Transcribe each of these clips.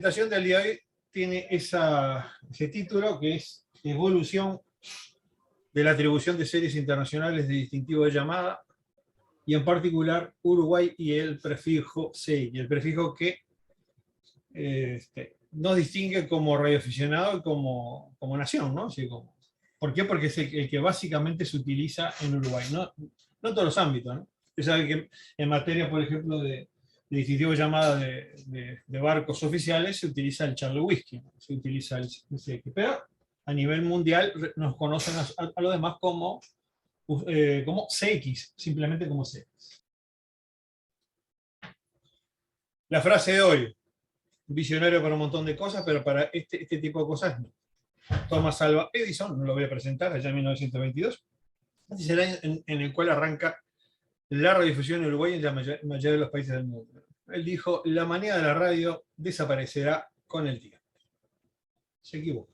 La presentación del día de hoy tiene ese título que es Evolución de la atribución de series internacionales de distintivo de llamada, y en particular Uruguay y el prefijo C, y el prefijo que nos distingue como radioaficionado y como nación, ¿no? Así como, ¿por qué? Porque es el que básicamente se utiliza en Uruguay, no en todos los ámbitos, ¿no? Usted sabe que en materia, por ejemplo, de distintivo de llamada de barcos oficiales se utiliza el Charlie Whiskey, ¿no? Se utiliza el CX, pero a nivel mundial nos conocen a los demás como CX, simplemente como CX. La frase de hoy: visionario para un montón de cosas, pero para este tipo de cosas no. Thomas Alva Edison, no lo voy a presentar, allá en 1922, es el año en el cual arranca la radiodifusión en Uruguay y en la mayoría de los países del mundo. Él dijo: la manía de la radio desaparecerá con el tiempo. Se equivocó.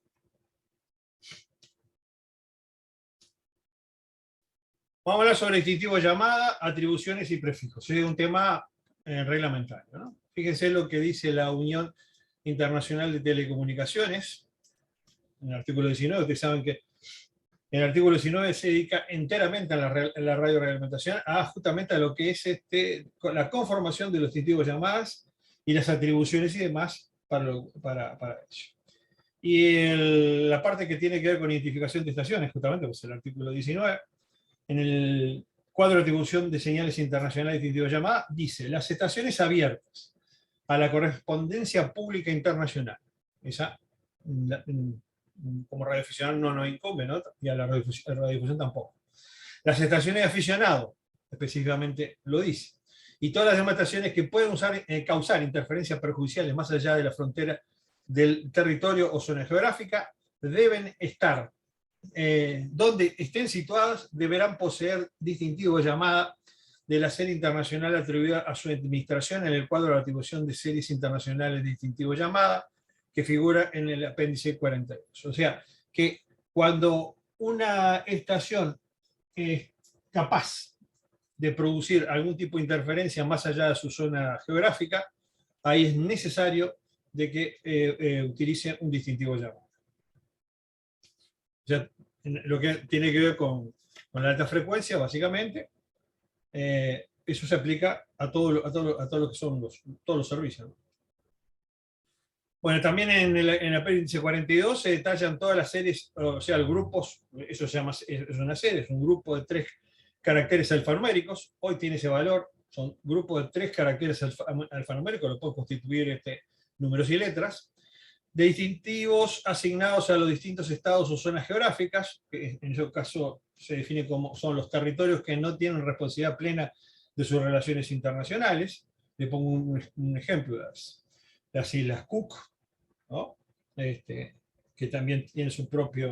Vamos a hablar sobre distintivo de llamada, atribuciones y prefijos. Es un tema reglamentario, ¿no? Fíjense lo que dice la Unión Internacional de Telecomunicaciones, en el artículo 19. Ustedes saben que el artículo 19 se dedica enteramente a la radioreglamentación, justamente a lo que es la conformación de los distintivos de llamadas y las atribuciones y demás para ello. Y la parte que tiene que ver con identificación de estaciones, justamente, pues el artículo 19, en el cuadro de atribución de señales internacionales de distintivos de llamada, dice: las estaciones abiertas a la correspondencia pública internacional. Esa, como radioaficionado, no nos incumbe, ¿no? Y a la radiodifusión tampoco. Las estaciones de aficionado, específicamente lo dice. Y todas las demás estaciones que pueden causar interferencias perjudiciales más allá de la frontera del territorio o zona geográfica, deben estar, donde estén situadas, deberán poseer distintivo de llamada de la serie internacional atribuida a su administración en el cuadro de atribución de series internacionales de distintivo de llamada, que figura en el apéndice 42. O sea, que cuando una estación es capaz de producir algún tipo de interferencia más allá de su zona geográfica, ahí es necesario de que utilice un distintivo de llamada. O sea, lo que tiene que ver con la alta frecuencia, básicamente, eso se aplica a todo lo que son todos los servicios, ¿no? Bueno, también en el apéndice 42 se detallan todas las series, o sea, grupos, eso se llama, es una serie, es un grupo de 3 caracteres alfanuméricos. Hoy tiene ese valor, son grupos de 3 caracteres alfanuméricos, lo pueden constituir números y letras, de distintivos asignados a los distintos estados o zonas geográficas, que en ese caso se define como son los territorios que no tienen responsabilidad plena de sus relaciones internacionales. Le pongo un ejemplo: las Islas Cook, ¿no? Que también tiene su propia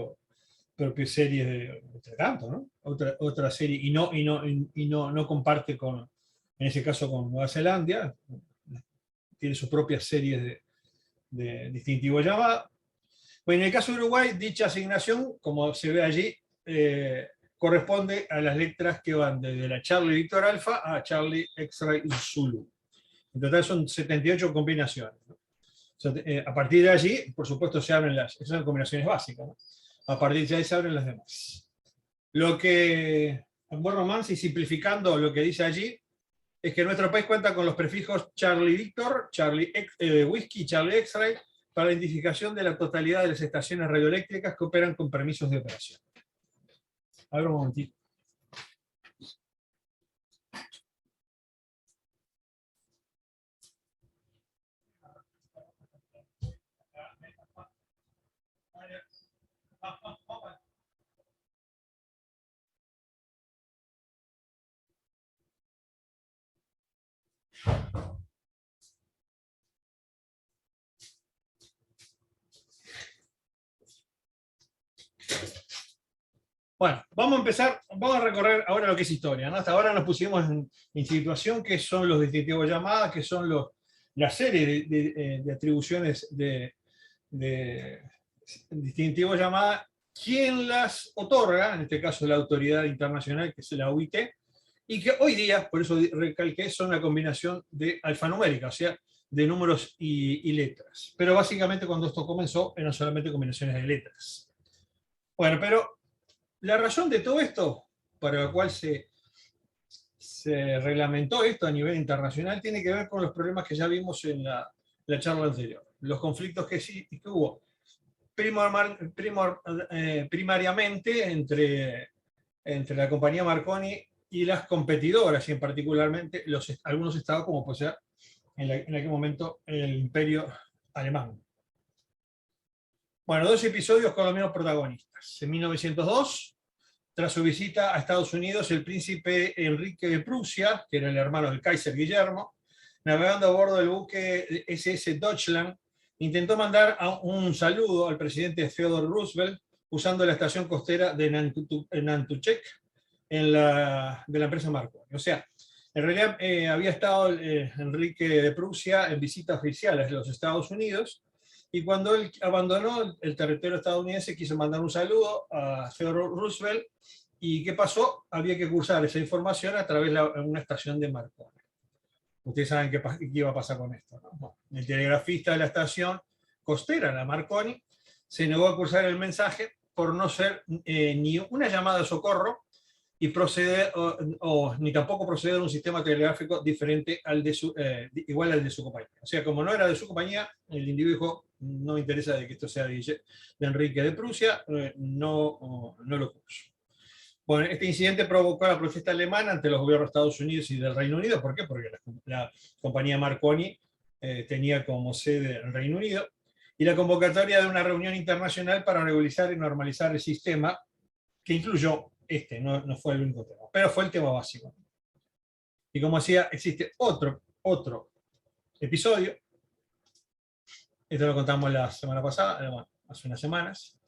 serie de tanto, ¿no? Otra serie, y no comparte en ese caso con Nueva Zelanda, tiene sus propias series de distintivo de llamada. Bueno, en el caso de Uruguay, dicha asignación, como se ve allí, corresponde a las letras que van desde la Charlie Víctor Alfa a Charlie X-Ray Zulu. En total son 78 combinaciones, ¿no? O sea, a partir de allí, por supuesto, se abren esas son combinaciones básicas, ¿no? A partir de ahí se abren las demás. Lo que, en buen romance y simplificando lo que dice allí, es que nuestro país cuenta con los prefijos Charlie Víctor, Charlie Whiskey y Charlie X-Ray para la identificación de la totalidad de las estaciones radioeléctricas que operan con permisos de operación. A ver un momentito. Bueno, vamos a recorrer ahora lo que es historia, ¿no? Hasta ahora nos pusimos en situación que son los distintivos de llamada, que son la serie de atribuciones de distintivos de llamada, quién las otorga, en este caso la autoridad internacional, que es la OIT, y que hoy día, por eso recalqué, son una combinación de alfanumérica, o sea, de números y letras. Pero básicamente cuando esto comenzó eran solamente combinaciones de letras. Bueno, pero la razón de todo esto, para la cual se reglamentó esto a nivel internacional, tiene que ver con los problemas que ya vimos en la charla anterior. Los conflictos que hubo primariamente entre la compañía Marconi y las competidoras, y en particularmente algunos estados, como puede ser en aquel momento el Imperio Alemán. Bueno, 2 episodios con los mismos protagonistas. En 1902, tras su visita a Estados Unidos, el príncipe Enrique de Prusia, que era el hermano del Kaiser Guillermo, navegando a bordo del buque SS Deutschland, intentó mandar un saludo al presidente Theodore Roosevelt usando la estación costera de Nantucket de la empresa Marconi. O sea, en realidad había estado Enrique de Prusia en visita oficial a los Estados Unidos, y cuando él abandonó el territorio estadounidense quiso mandar un saludo a Theodore Roosevelt. ¿Y qué pasó? Había que cursar esa información a través de una estación de Marconi. Ustedes saben qué iba a pasar con esto, ¿no? Bueno, el telegrafista de la estación costera, la Marconi, se negó a cursar el mensaje por no ser ni una llamada de socorro y ni tampoco proceder a un sistema telegráfico diferente igual al de su compañía. O sea, como no era de su compañía, el individuo dijo: no me interesa de que esto sea de Enrique de Prusia, no lo curso. Bueno, este incidente provocó la protesta alemana ante los gobiernos de Estados Unidos y del Reino Unido. ¿Por qué? Porque la compañía Marconi tenía como sede el Reino Unido, y la convocatoria de una reunión internacional para regularizar y normalizar el sistema, que incluyó no fue el único tema, pero fue el tema básico. Y como decía, existe otro episodio, esto lo contamos la semana pasada, bueno, hace unas semanas,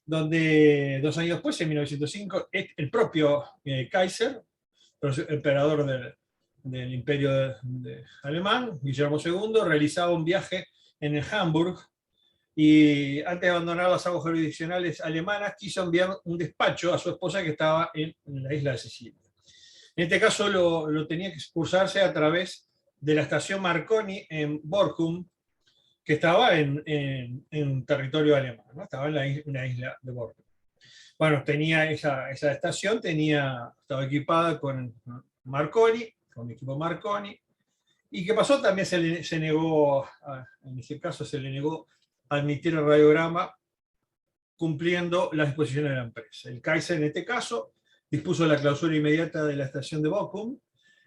donde 2 años después, en 1905, el propio Kaiser, emperador del Imperio Alemán, Guillermo II, realizaba un viaje en el Hamburg, y antes de abandonar las aguas jurisdiccionales alemanas, quiso enviar un despacho a su esposa que estaba en la isla de Sicilia. En este caso lo tenía que cursarse a través de la estación Marconi en Borkum, que estaba en territorio alemán, ¿no? Estaba en una isla de Borkum. Bueno, tenía esa estación, estaba equipada con Marconi, con equipo Marconi. ¿Y qué pasó? También se negó, en ese caso se le negó admitir el radiograma, cumpliendo las disposiciones de la empresa. El Kaiser, en este caso, dispuso la clausura inmediata de la estación de Bochum,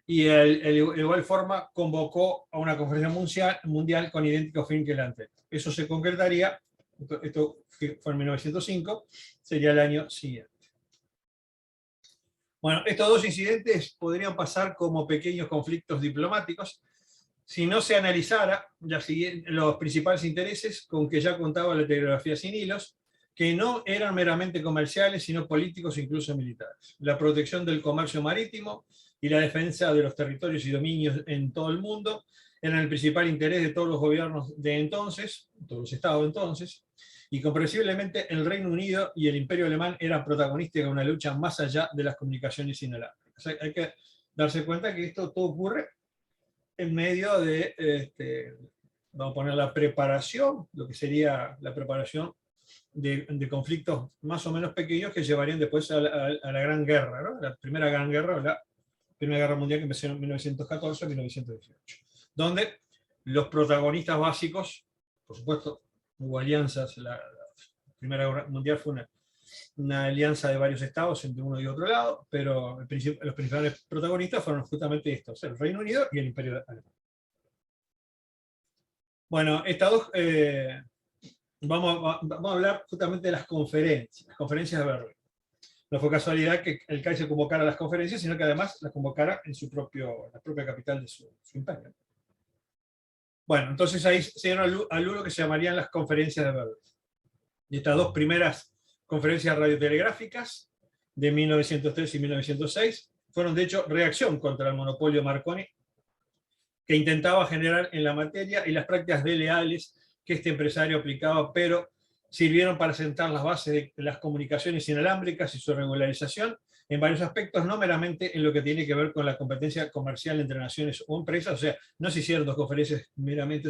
y de igual forma convocó a una conferencia mundial con idéntico fin que la anterior. Eso se concretaría, esto fue en 1905, sería el año siguiente. Bueno, estos 2 incidentes podrían pasar como pequeños conflictos diplomáticos si no se analizara los principales intereses con que ya contaba la telegrafía sin hilos, que no eran meramente comerciales, sino políticos e incluso militares. La protección del comercio marítimo y la defensa de los territorios y dominios en todo el mundo eran el principal interés de todos los gobiernos de entonces, todos los estados de entonces, y comprensiblemente el Reino Unido y el Imperio Alemán eran protagonistas de una lucha más allá de las comunicaciones inalámbricas. O sea, hay que darse cuenta que esto todo ocurre en medio de, vamos a poner la preparación, lo que sería la preparación de conflictos más o menos pequeños que llevarían después a la Gran Guerra, ¿no? La Primera Gran Guerra, o la Primera Guerra Mundial, que empezó en 1914-1918, donde los protagonistas básicos, por supuesto, hubo alianzas. La Primera Guerra Mundial fue una alianza de varios estados entre uno y otro lado, pero los principales protagonistas fueron justamente estos: el Reino Unido y el Imperio Alemán. Bueno, vamos a hablar justamente de las conferencias de Berlín. No fue casualidad que el Kaiser convocara las conferencias, sino que además las convocara en la propia capital de su imperio. Bueno, entonces ahí se dieron al lo que se llamarían las conferencias de Berlín. Y estas 2 primeras conferencias radiotelegráficas, de 1903 y 1906, fueron de hecho reacción contra el monopolio Marconi, que intentaba generar en la materia y las prácticas desleales que este empresario aplicaba, pero sirvieron para sentar las bases de las comunicaciones inalámbricas y su regularización en varios aspectos, no meramente en lo que tiene que ver con la competencia comercial entre naciones o empresas. O sea, no se hicieron dos conferencias meramente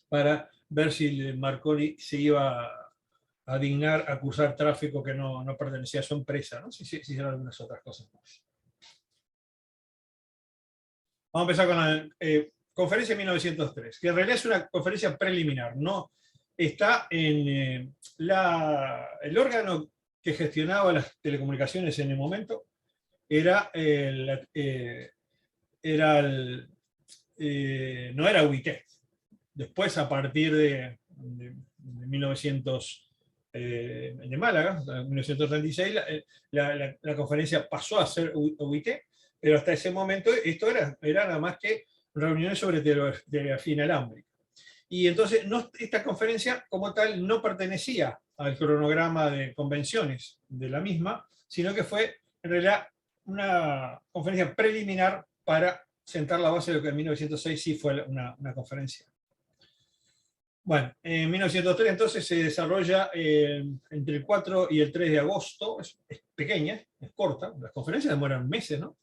para ver si Marconi se iba a dignar a acusar tráfico que no pertenecía a su empresa, ¿no? Se hicieron algunas otras cosas más. Vamos a empezar con la conferencia de 1903, que en realidad es una conferencia preliminar, no está en el órgano que gestionaba las telecomunicaciones en el momento, no era UIT. Después, a partir de 1900, de Málaga, en 1936, la conferencia pasó a ser UIT, pero hasta ese momento esto era nada más que reuniones sobre telegrafía inalámbrica. Y entonces esta conferencia como tal no pertenecía al cronograma de convenciones de la misma, sino que fue en realidad una conferencia preliminar para sentar la base de lo que en 1906 sí fue una conferencia. Bueno, en 1903 entonces se desarrolla entre el 4 y el 3 de agosto, es pequeña, es corta, las conferencias demoran meses, ¿no?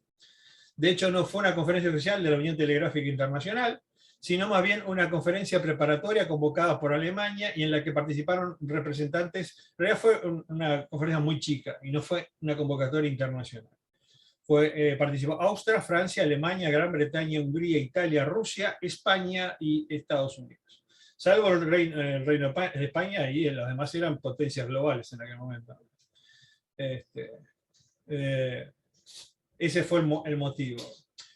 De hecho, no fue una conferencia oficial de la Unión Telegráfica Internacional, sino más bien una conferencia preparatoria convocada por Alemania y en la que participaron representantes. En realidad fue una conferencia muy chica y no fue una convocatoria internacional. Participó Austria, Francia, Alemania, Gran Bretaña, Hungría, Italia, Rusia, España y Estados Unidos. Salvo el Reino de España, y los demás eran potencias globales en aquel momento. Ese fue el motivo.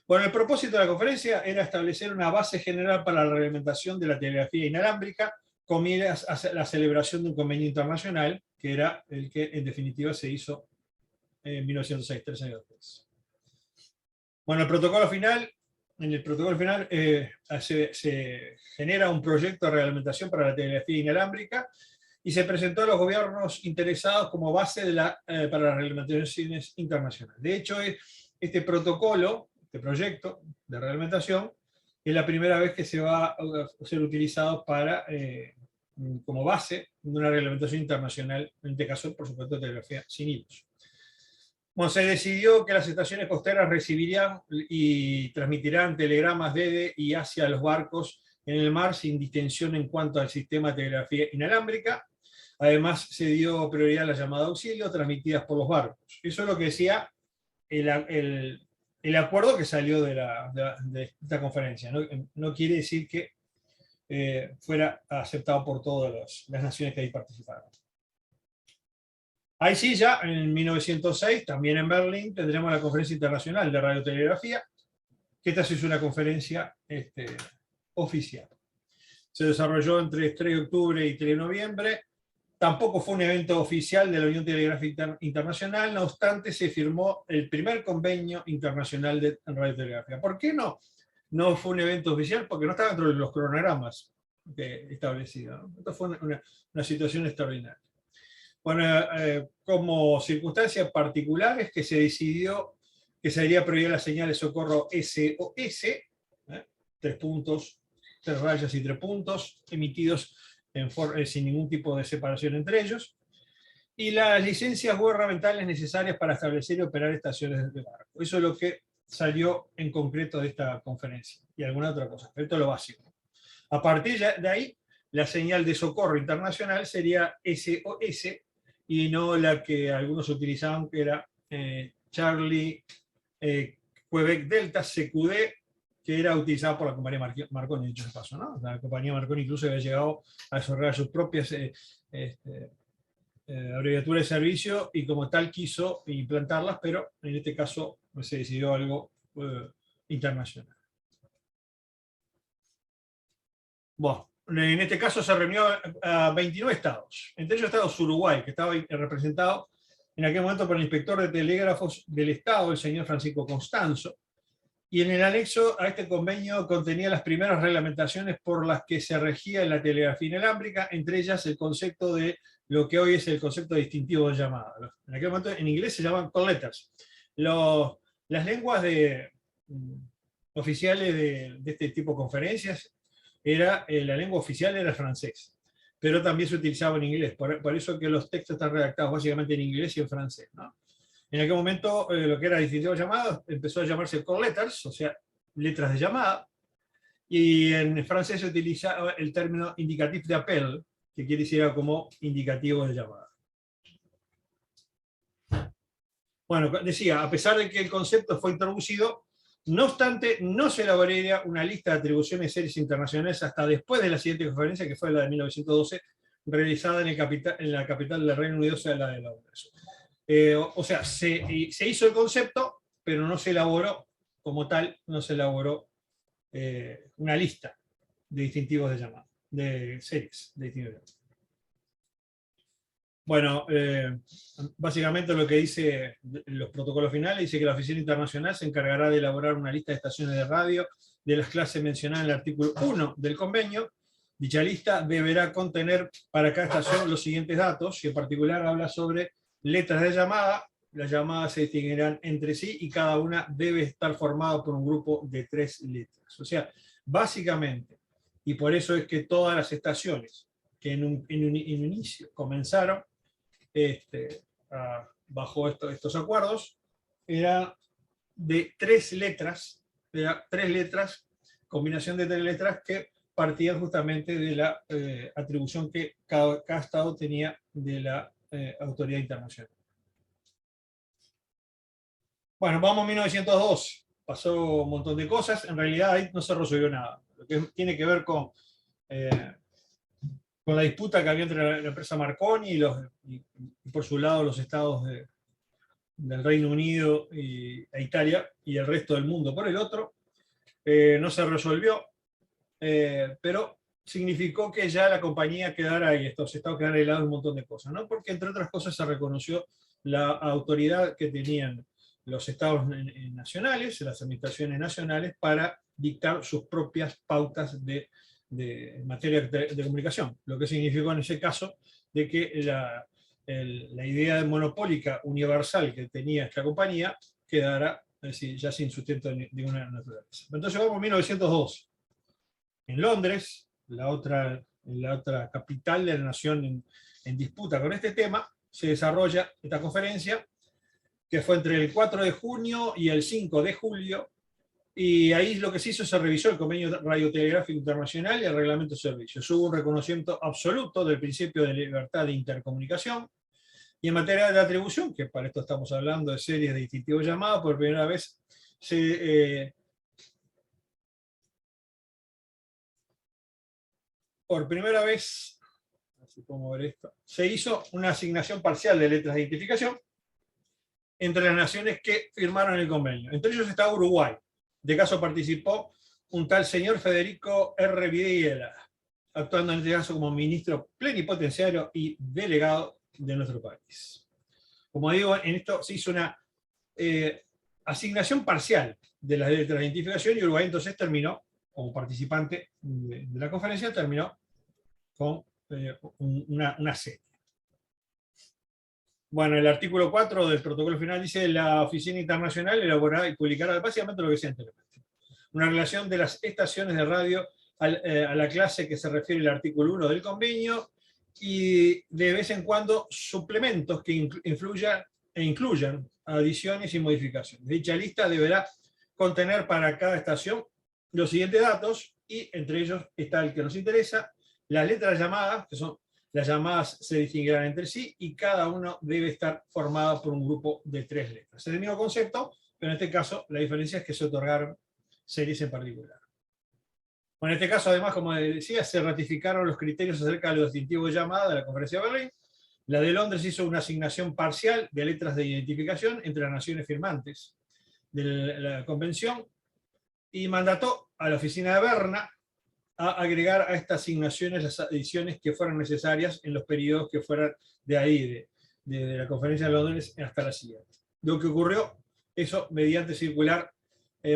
Bueno, el propósito de la conferencia era establecer una base general para la reglamentación de la telegrafía inalámbrica con miras a la celebración de un convenio internacional, que era el que en definitiva se hizo en 1906, 3 años después. Bueno, en el protocolo final se genera un proyecto de reglamentación para la telegrafía inalámbrica y se presentó a los gobiernos interesados como base para las reglamentaciones internacionales. De hecho, este protocolo, este proyecto de reglamentación, es la primera vez que se va a ser utilizado como base de una reglamentación internacional, en este caso, por supuesto, de telegrafía sin hilos. Bueno, se decidió que las estaciones costeras recibirían y transmitirán telegramas desde y hacia los barcos en el mar sin distinción en cuanto al sistema de telegrafía inalámbrica. Además, se dio prioridad a la llamada de auxilio transmitidas por los barcos. Eso es lo que decía el acuerdo que salió de esta conferencia. No quiere decir que fuera aceptado por todas las naciones que ahí participaron. Ahí sí, ya en 1906, también en Berlín, tendremos la Conferencia Internacional de Radiotelegrafía, que esta sí es una conferencia oficial. Se desarrolló entre 3 de octubre y 3 de noviembre. Tampoco fue un evento oficial de la Unión Telegráfica Internacional, no obstante se firmó el primer convenio internacional de radiotelegrafía. ¿Por qué no? No fue un evento oficial porque no estaba dentro de los cronogramas establecidos, ¿no? Esto fue una situación extraordinaria. Bueno, como circunstancias particulares que se decidió que se haría prohibir la señal de socorro SOS, 3 puntos, 3 rayas y 3 puntos, emitidos sin ningún tipo de separación entre ellos, y las licencias gubernamentales necesarias para establecer y operar estaciones de barco. Eso es lo que salió en concreto de esta conferencia, y alguna otra cosa, pero esto es lo básico. A partir de ahí, la señal de socorro internacional sería SOS, y no la que algunos utilizaban, que era Charlie Quebec Delta, CQD, que era utilizada por la compañía Marconi, dicho de paso, ¿no? La compañía Marconi incluso había llegado a desarrollar sus propias abreviaturas de servicio y como tal quiso implantarlas, pero en este caso se decidió algo internacional. Bueno, en este caso se reunió a 29 estados, entre ellos Estados Uruguay, que estaba representado en aquel momento por el inspector de telégrafos del Estado, el señor Francisco Constanzo, y en el anexo a este convenio contenía las primeras reglamentaciones por las que se regía la telegrafía inalámbrica, entre ellas el concepto de lo que hoy es el concepto distintivo de llamada. En aquel momento en inglés se llaman call letters. Las lenguas oficiales de este tipo de conferencias, la lengua oficial era el francés, pero también se utilizaba en inglés, por eso que los textos están redactados básicamente en inglés y en francés, ¿no? En aquel momento, lo que era distintivo de llamada empezó a llamarse call letters, o sea, letras de llamada, y en francés se utiliza el término indicatif d'appel, que quiere decir como indicativo de llamada. Bueno, decía, a pesar de que el concepto fue introducido, no obstante, no se elaboraría una lista de atribuciones de series internacionales hasta después de la siguiente conferencia, que fue la de 1912, realizada en la capital del Reino Unido, o sea, la de Londres. O sea, se hizo el concepto, pero no se elaboró como tal, no se elaboró una lista de distintivos de llamada, de series de distintivos de llamada. Bueno, básicamente lo que dice los protocolos finales, dice que la Oficina Internacional se encargará de elaborar una lista de estaciones de radio de las clases mencionadas en el artículo 1 del convenio. Dicha lista deberá contener para cada estación los siguientes datos, y en particular habla sobre letras de llamada. Las llamadas se distinguirán entre sí y cada una debe estar formada por un grupo de 3 letras. O sea, básicamente, y por eso es que todas las estaciones que en un inicio comenzaron bajo estos acuerdos, era de 3 letras, combinación de 3 letras que partían justamente de la atribución que cada estado tenía de la autoridad internacional. Bueno, vamos a 1902. Pasó un montón de cosas. En realidad ahí no se resolvió nada. Lo que tiene que ver con la disputa que había entre la empresa Marconi y por su lado los estados del Reino Unido e Italia y el resto del mundo por el otro. No se resolvió, pero significó que ya la compañía quedara ahí, estos estados quedaran aislados de un montón de cosas, ¿no? Porque entre otras cosas se reconoció la autoridad que tenían los estados nacionales, las administraciones nacionales, para dictar sus propias pautas de materia de comunicación, lo que significó en ese caso de que la idea monopólica universal que tenía esta compañía quedara ya sin sustento de ninguna naturaleza. Entonces vamos a 1902. En Londres, la otra capital de la nación en disputa con este tema, se desarrolla esta conferencia, que fue entre el 4 de junio y el 5 de julio, y ahí lo que se hizo, se revisó el Convenio Radiotelegráfico Internacional y el Reglamento de Servicios. Hubo un reconocimiento absoluto del principio de libertad de intercomunicación, y en materia de atribución, que para esto estamos hablando de series de distintivos llamados, por primera vez así podemos ver esto, se hizo una asignación parcial de letras de identificación entre las naciones que firmaron el convenio. Entre ellos está Uruguay. De caso participó un tal señor Federico R. Videla, actuando en este caso como ministro plenipotenciario y delegado de nuestro país. Como digo, en esto se hizo una asignación parcial de las letras de identificación, y Uruguay entonces terminó, como participante de la conferencia, terminó con una serie. Bueno, el artículo 4 del protocolo final dice: la Oficina Internacional elaborará y publicará básicamente lo que decía anteriormente. Una relación de las estaciones de radio a la clase que se refiere al artículo 1 del convenio, y de vez en cuando suplementos que incluyan adiciones y modificaciones. Dicha lista deberá contener para cada estación los siguientes datos, y entre ellos está el que nos interesa: las letras llamadas, que son las llamadas se distinguirán entre sí, y cada uno debe estar formado por un grupo de 3 letras. Es el mismo concepto, pero en este caso la diferencia es que se otorgaron series en particular. Bueno, en este caso, además, como decía, se ratificaron los criterios acerca de los distintivos de llamada de la Conferencia de Berlín. La de Londres hizo una asignación parcial de letras de identificación entre las naciones firmantes de la Convención, y mandató a la oficina de Berna a agregar a estas asignaciones las adiciones que fueran necesarias en los periodos que fueran de ahí, de la Conferencia de Londres hasta la siguiente. Lo que ocurrió, eso mediante circular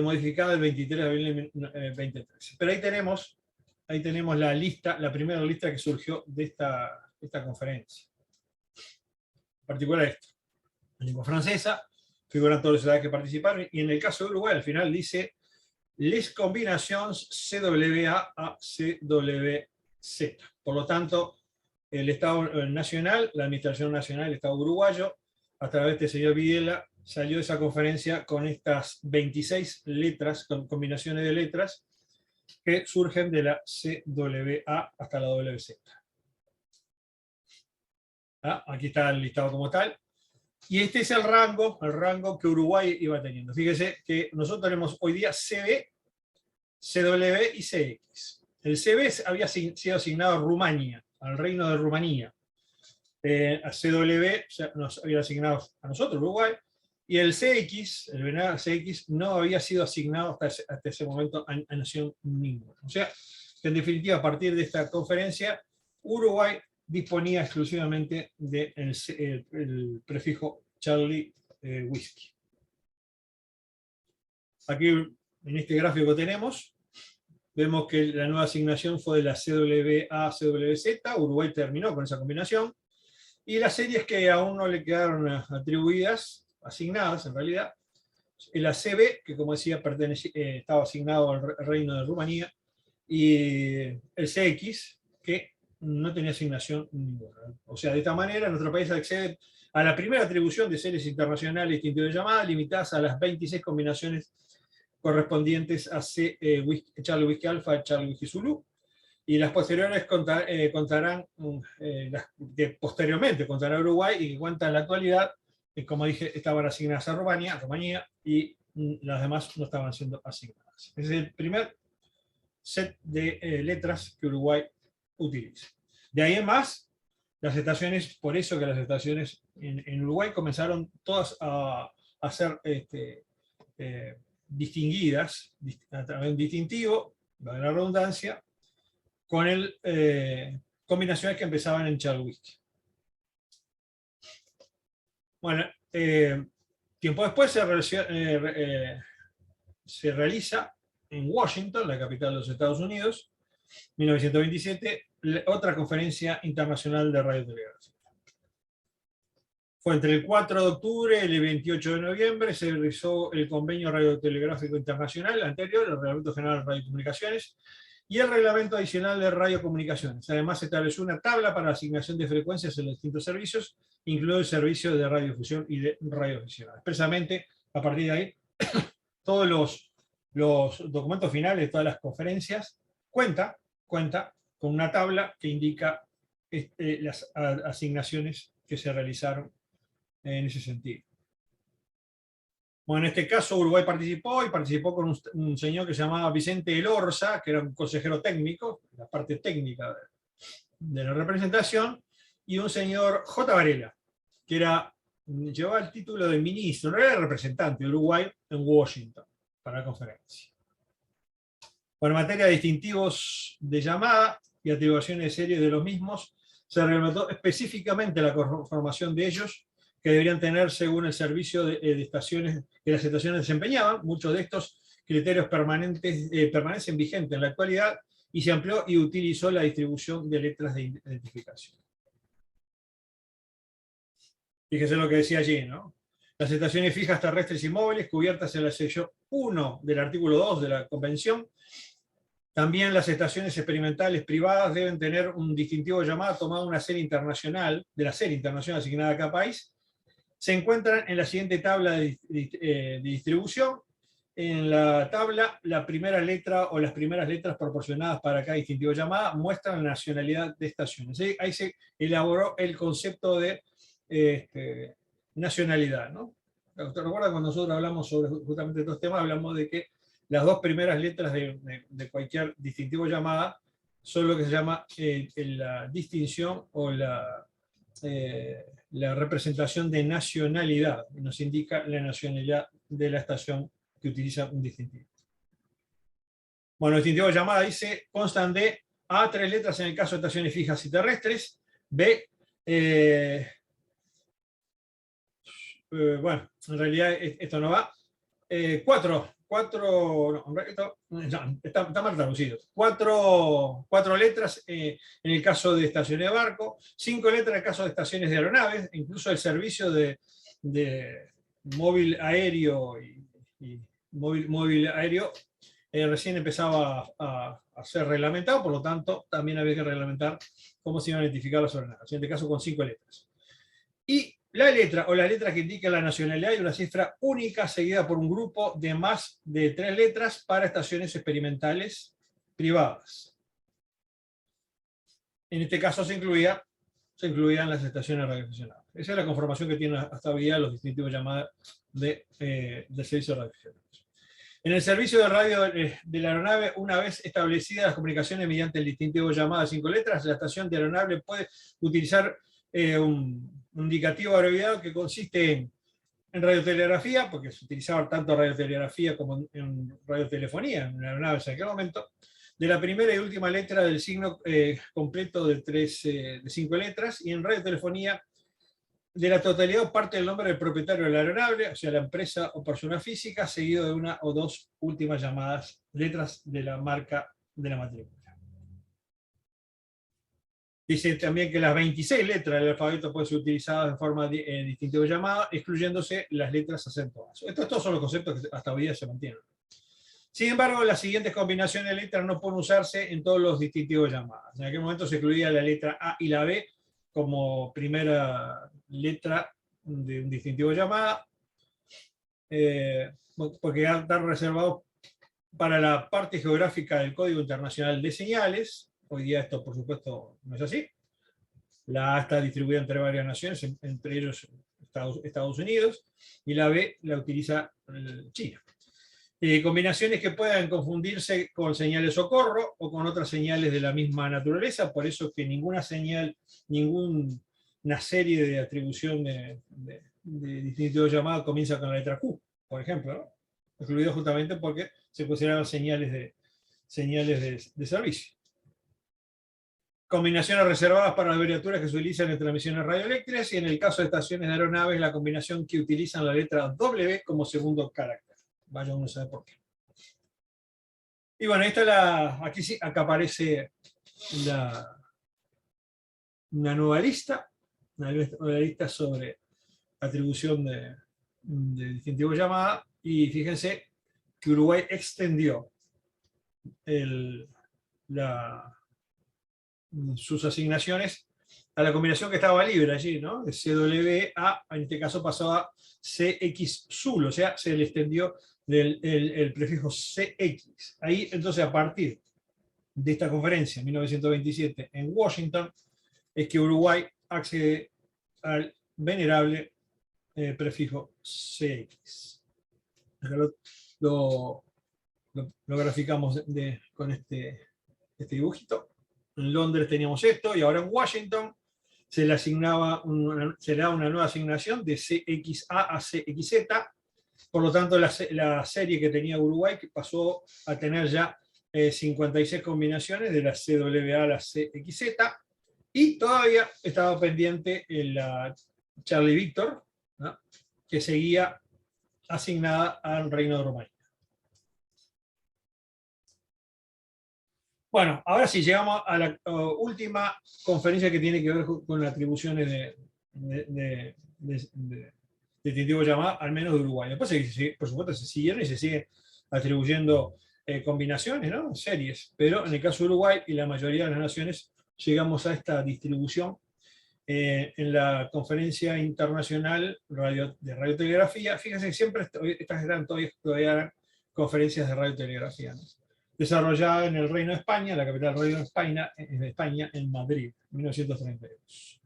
modificada el 23 de abril de 2013. Pero ahí tenemos la lista, la primera lista que surgió de esta conferencia. En particular esto. En lengua francesa figuran todas las ciudades que participaron, y en el caso de Uruguay al final dice les combinations CWA a CWZ. Por lo tanto, el Estado Nacional, la Administración Nacional, el Estado uruguayo, a través de este señor Videla, salió de esa conferencia con estas 26 letras, con combinaciones de letras, que surgen de la CWA hasta la WZ. Aquí está el listado como tal. Y este es el rango que Uruguay iba teniendo. Fíjese que nosotros tenemos hoy día CB, CW y CX. El CB había sido asignado a Rumania, al Reino de Rumanía. A CW nos había asignado a nosotros, Uruguay, y el CX, el venado CX, no había sido asignado hasta ese momento a nación ninguna. O sea, que en definitiva, a partir de esta conferencia, Uruguay disponía exclusivamente del prefijo Charlie Whiskey. Aquí, en este gráfico que tenemos, vemos que la nueva asignación fue de la CWA, CWZ, Uruguay terminó con esa combinación, y las series que aún no le quedaron atribuidas, asignadas en realidad, la CB, que como decía estaba asignado al Reino de Rumanía, y el CX, que no tenía asignación ninguna. O sea, de esta manera nuestro país accede a la primera atribución de series internacionales distintivas de llamada, limitadas a las 26 combinaciones correspondientes a Charlie Whiskey Alpha, Charlie Whiskey Zulu, y las posteriores contarán, posteriormente contará Uruguay, y que cuentan en la actualidad, como dije, estaban asignadas a Rumanía, y las demás no estaban siendo asignadas. Ese es el primer set de letras que Uruguay utiliza. De ahí en más, las estaciones, por eso que las estaciones en Uruguay comenzaron todas a ser distinguidas a través de un distintivo, de la redundancia, con combinaciones que empezaban en Charlie Whiskey. Bueno, tiempo después se realiza en Washington, la capital de los Estados Unidos, 1927, otra conferencia internacional de radiotelegrafía. Fue entre el 4 de octubre y el 28 de noviembre, se realizó el Convenio Radiotelegráfico Internacional anterior, el Reglamento General de Radiocomunicaciones, y el Reglamento Adicional de Radiocomunicaciones. Además, se estableció una tabla para la asignación de frecuencias en los distintos servicios, incluido el servicio de radiodifusión y de radioafición. Expresamente, a partir de ahí, todos los documentos finales de todas las conferencias cuenta con una tabla que indica las asignaciones que se realizaron en ese sentido. Bueno, en este caso Uruguay participó con un señor que se llamaba Vicente Elorza, que era un consejero técnico, la parte técnica de la representación, y un señor J. Varela, que llevaba el título de ministro, no era representante de Uruguay en Washington para la conferencia. Bueno, en materia de distintivos de llamada y atribuciones de serie de los mismos, se reglamentó específicamente la conformación de ellos, que deberían tener según el servicio de estaciones que las estaciones desempeñaban. Muchos de estos criterios permanecen vigentes en la actualidad, y se amplió y utilizó la distribución de letras de identificación. Fíjese lo que decía allí, ¿no? Las estaciones fijas terrestres y móviles cubiertas en la sección 1 del artículo 2 de la Convención. También las estaciones experimentales privadas deben tener un distintivo de llamada tomado de una serie internacional, de la serie internacional asignada a cada país. Se encuentran en la siguiente tabla de distribución. En la tabla, la primera letra o las primeras letras proporcionadas para cada distintivo de llamada muestran la nacionalidad de estaciones. Ahí se elaboró el concepto de nacionalidad, ¿no? ¿Recuerda cuando nosotros hablamos sobre justamente estos temas? Hablamos de que las dos primeras letras de cualquier distintivo de llamada son lo que se llama la distinción o la representación de nacionalidad. Nos indica la nacionalidad de la estación que utiliza un distintivo. Bueno, el distintivo de llamada constan de A, 3 letras en el caso de estaciones fijas y terrestres, B, bueno, en realidad esto no va, 4, está mal traducido. 4 letras en el caso de estaciones de barco, 5 letras en el caso de estaciones de aeronaves, incluso el servicio de móvil aéreo y móvil aéreo recién empezaba a ser reglamentado, por lo tanto también había que reglamentar cómo se iban a identificar las aeronaves, en este caso con 5 letras. Y La letra o las letras que indican la nacionalidad y una cifra única seguida por un grupo de más de 3 letras para estaciones experimentales privadas. En este caso se incluían las estaciones radioaficionadas. Esa es la conformación que tienen hasta hoy día los distintivos llamadas de servicio radioaficionados. En el servicio de radio de la aeronave, una vez establecidas las comunicaciones mediante el distintivo llamada 5 letras, la estación de aeronave puede utilizar un indicativo abreviado que consiste en radiotelegrafía, porque se utilizaba tanto radiotelegrafía como en radiotelefonía en la aeronave en aquel momento, de la primera y última letra del signo completo de 5 letras, y en radiotelefonía de la totalidad o parte del nombre del propietario de la aeronave, o sea, la empresa o persona física, seguido de una o dos últimas llamadas letras de la marca de la matrícula. Dice también que las 26 letras del alfabeto pueden ser utilizadas en forma de distintivo llamada, excluyéndose las letras acentuadas. Estos son los conceptos que hasta hoy día se mantienen. Sin embargo, las siguientes combinaciones de letras no pueden usarse en todos los distintivos llamadas. En aquel momento se incluía la letra A y la B como primera letra de un distintivo llamada, porque están reservados para la parte geográfica del Código Internacional de Señales. Hoy día esto, por supuesto, no es así. La A está distribuida entre varias naciones, entre ellos Estados Unidos, y la B la utiliza China. Combinaciones que puedan confundirse con señales socorro o con otras señales de la misma naturaleza, por eso que ninguna señal, ninguna serie de atribución de distintivo llamado comienza con la letra Q, por ejemplo, ¿no? Incluido justamente porque se consideran señales de servicio. Combinaciones reservadas para abreviaturas que se utilizan en transmisiones radioeléctricas, y en el caso de estaciones de aeronaves, la combinación que utilizan la letra W como segundo carácter. Vaya uno a saber por qué. Y bueno, aquí sí, acá aparece una nueva lista, sobre atribución de distintivo llamada, y fíjense que Uruguay extendió sus asignaciones a la combinación que estaba libre allí, ¿no? De CWA, en este caso pasaba a CX-SUL, o sea, se le extendió el prefijo CX. Ahí, entonces, a partir de esta conferencia en 1927 en Washington, es que Uruguay accede al venerable prefijo CX. Acá lo graficamos con este dibujito. En Londres teníamos esto, y ahora en Washington se le da una nueva asignación de CXA a CXZ. Por lo tanto, la serie que tenía Uruguay pasó a tener ya 56 combinaciones de la CWA a la CXZ, y todavía estaba pendiente la Charlie Victor, ¿no?, que seguía asignada al Reino de Rumania. Bueno, ahora sí, llegamos a la última conferencia que tiene que ver con las atribuciones de distintivo llamado, al menos de Uruguay. Después, por supuesto, se siguieron y se siguen atribuyendo combinaciones, ¿no?, series, pero en el caso de Uruguay y la mayoría de las naciones llegamos a esta distribución en la Conferencia Internacional de Radiotelegrafía. Fíjense que siempre estas eran todavía conferencias de radiotelegrafía, ¿no?, desarrollada en el Reino de España, la capital del Reino de España, en Madrid, en 1932.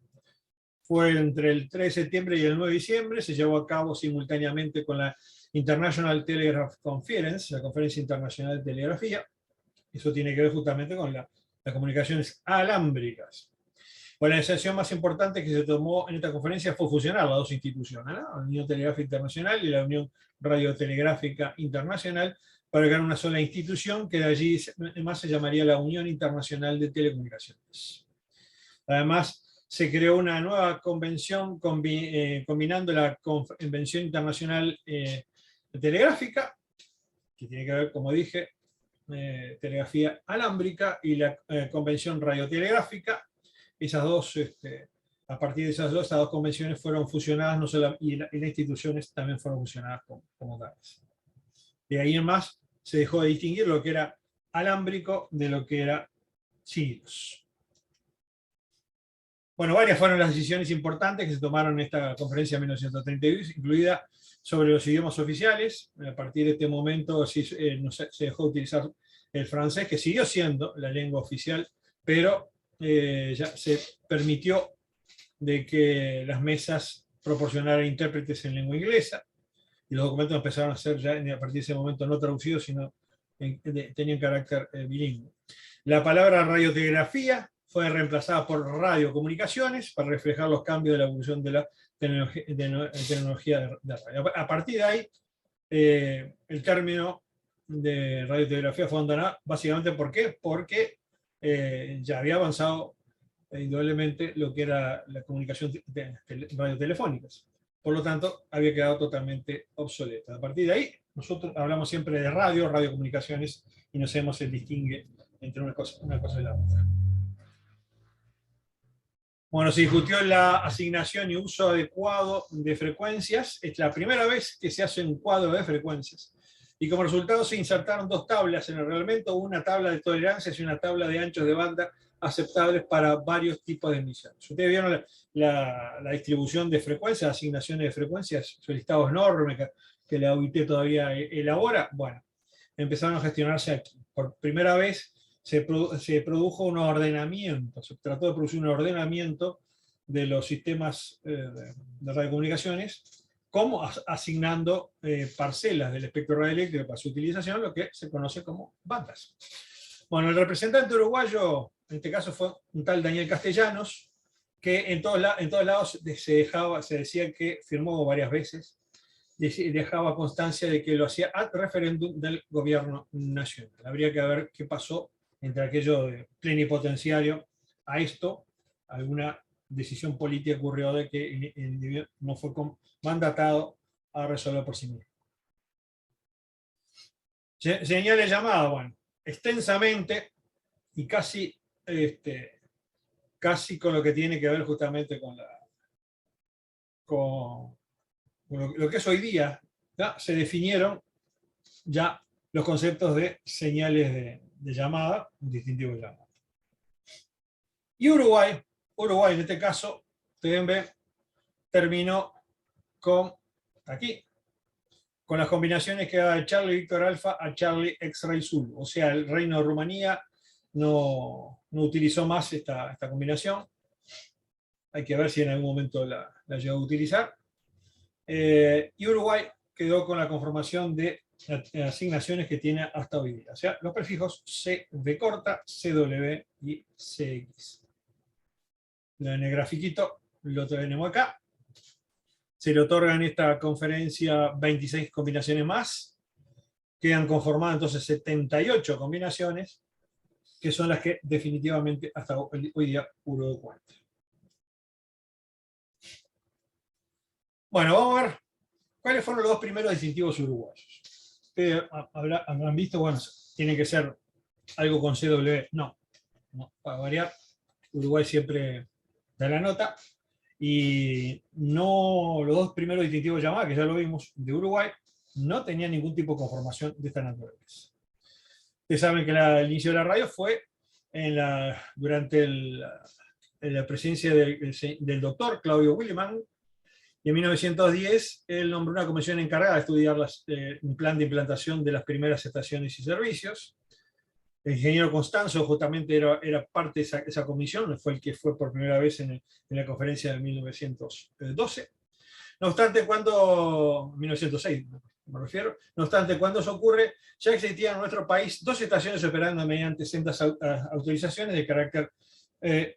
Fue entre el 3 de septiembre y el 9 de diciembre, se llevó a cabo simultáneamente con la International Telegraph Conference, la Conferencia Internacional de Telegrafía. Eso tiene que ver justamente con las comunicaciones alámbricas. Bueno, la decisión más importante que se tomó en esta conferencia fue fusionar las dos instituciones, ¿no?, la Unión Telegráfica Internacional y la Unión Radiotelegráfica Internacional, para crear una sola institución que de allí además se llamaría la Unión Internacional de Telecomunicaciones. Además, se creó una nueva convención combinando la Convención Internacional Telegráfica, que tiene que ver, como dije, telegrafía alámbrica, y la Convención Radiotelegráfica. Esas dos, a partir de estas dos convenciones fueron fusionadas, no solo, y las instituciones también fueron fusionadas como tales. De ahí en más se dejó de distinguir lo que era alámbrico de lo que era siglos. Bueno, varias fueron las decisiones importantes que se tomaron en esta conferencia de 1932, incluida sobre los idiomas oficiales. A partir de este momento se dejó de utilizar el francés, que siguió siendo la lengua oficial, pero ya se permitió de que las mesas proporcionaran intérpretes en lengua inglesa, y los documentos empezaron a ser ya a partir de ese momento no traducidos, sino tenían carácter bilingüe. La palabra radiotelegrafía fue reemplazada por radiocomunicaciones para reflejar los cambios de la evolución de la tecnología de radio. A partir de ahí, el término de radiotelegrafía fue abandonado, básicamente ¿por qué? Porque ya había avanzado indudablemente lo que era la comunicación radiotelefónicas. Por lo tanto, había quedado totalmente obsoleta. A partir de ahí, nosotros hablamos siempre de radio, radiocomunicaciones, y no sabemos el distingue entre una cosa y la otra. Bueno, se discutió la asignación y uso adecuado de frecuencias. Es la primera vez que se hace un cuadro de frecuencias. Y como resultado se insertaron dos tablas en el reglamento, una tabla de tolerancias y una tabla de anchos de banda aceptables para varios tipos de emisiones. Ustedes vieron la distribución de frecuencias, asignaciones de frecuencias, su listado enorme que la OIT todavía elabora. Bueno, empezaron a gestionarse aquí. Por primera vez se produjo un ordenamiento, se trató de producir un ordenamiento de los sistemas de radiocomunicaciones, como asignando parcelas del espectro radioeléctrico para su utilización, lo que se conoce como bandas. Bueno, el representante uruguayo, en este caso fue un tal Daniel Castellanos, que en todos lados se decía que firmó varias veces, dejaba constancia de que lo hacía al referéndum del gobierno nacional. Habría que ver qué pasó entre aquello de plenipotenciario a esto. Alguna decisión política ocurrió de que el individuo no fue mandatado a resolver por sí mismo. Señal de llamada, bueno, extensamente y casi con lo que tiene que ver justamente con lo que es hoy día, ¿ya? Se definieron ya los conceptos de señales de llamada, un distintivo de llamada. Y Uruguay en este caso, ustedes ven, terminó con, aquí, con las combinaciones que va de Charlie Víctor Alfa a Charlie X-Ray Zulu. O sea, el Reino de Rumanía no utilizó más esta combinación. Hay que ver si en algún momento la llegó a utilizar. Y Uruguay quedó con la conformación de asignaciones que tiene hasta hoy día. O sea, los prefijos CV corta, CW y CX. En el grafiquito lo tenemos acá. Se le otorgan en esta conferencia 26 combinaciones más. Quedan conformadas entonces 78 combinaciones, que son las que definitivamente hasta hoy día Uruguay cuenta. Bueno, vamos a ver cuáles fueron los dos primeros distintivos uruguayos. Ustedes habrán visto, bueno, tiene que ser algo con CW. No, para variar, Uruguay siempre da la nota. Y no, los dos primeros distintivos llamados, que ya lo vimos, de Uruguay, no tenían ningún tipo de conformación de esta naturaleza. Ustedes saben que el inicio de la radio fue durante la presencia del doctor Claudio Williman, y en 1910 él nombró una comisión encargada de estudiar un plan de implantación de las primeras estaciones y servicios. El ingeniero Constanzo justamente era parte de esa comisión, fue el que fue por primera vez en la conferencia de 1912. No obstante, 1906 me refiero, no obstante, cuando eso ocurre, ya existían en nuestro país dos estaciones operando mediante sendas autorizaciones de carácter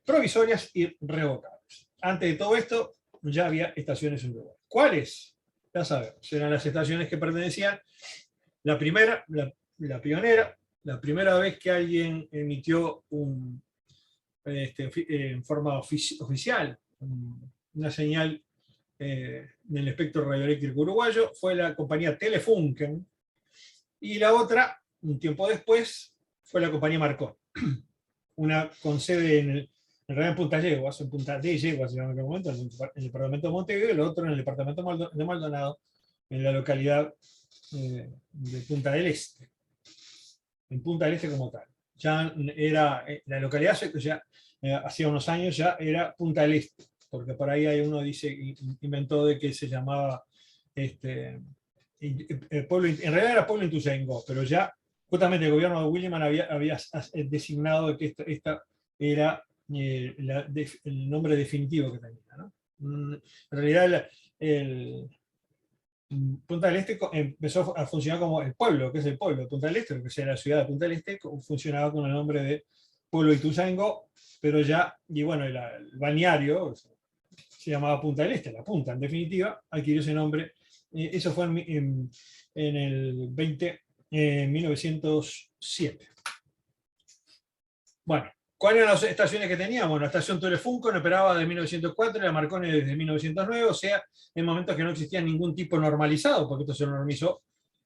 provisorias y revocables. Antes de todo esto, ya había estaciones en Uruguay. ¿Cuáles? Ya sabemos, eran las estaciones que pertenecían, la primera, la pionera, la primera vez que alguien emitió en forma oficial una señal en el espectro radioeléctrico uruguayo fue la compañía Telefunken, y la otra, un tiempo después, fue la compañía Marconi, una con sede en Punta Yeguas, en Punta de Yeguas, en aquel momento, en el departamento de Montevideo, y el otro en el departamento de Maldonado, en la localidad de Punta del Este, en Punta del Este como tal. Ya era la localidad, ya hacía unos años ya, era Punta del Este, porque por ahí hay uno dice, inventó de que se llamaba pueblo, en realidad era pueblo Ituzaingó, pero ya justamente el gobierno de William había designado que esta era el nombre definitivo que tenía, ¿no? En realidad el Punta del Este empezó a funcionar como el pueblo, que es el pueblo de Punta del Este, lo que sea la ciudad de Punta del Este, funcionaba con el nombre de pueblo Ituzaingó, pero ya, y bueno, el balneario se llamaba Punta del Este, la punta en definitiva, adquirió ese nombre. Eso fue en el 1907. Bueno, ¿cuáles eran las estaciones que teníamos? La estación Telefunken operaba desde 1904 y la Marconi desde 1909, o sea, en momentos que no existía ningún tipo normalizado, porque esto se normalizó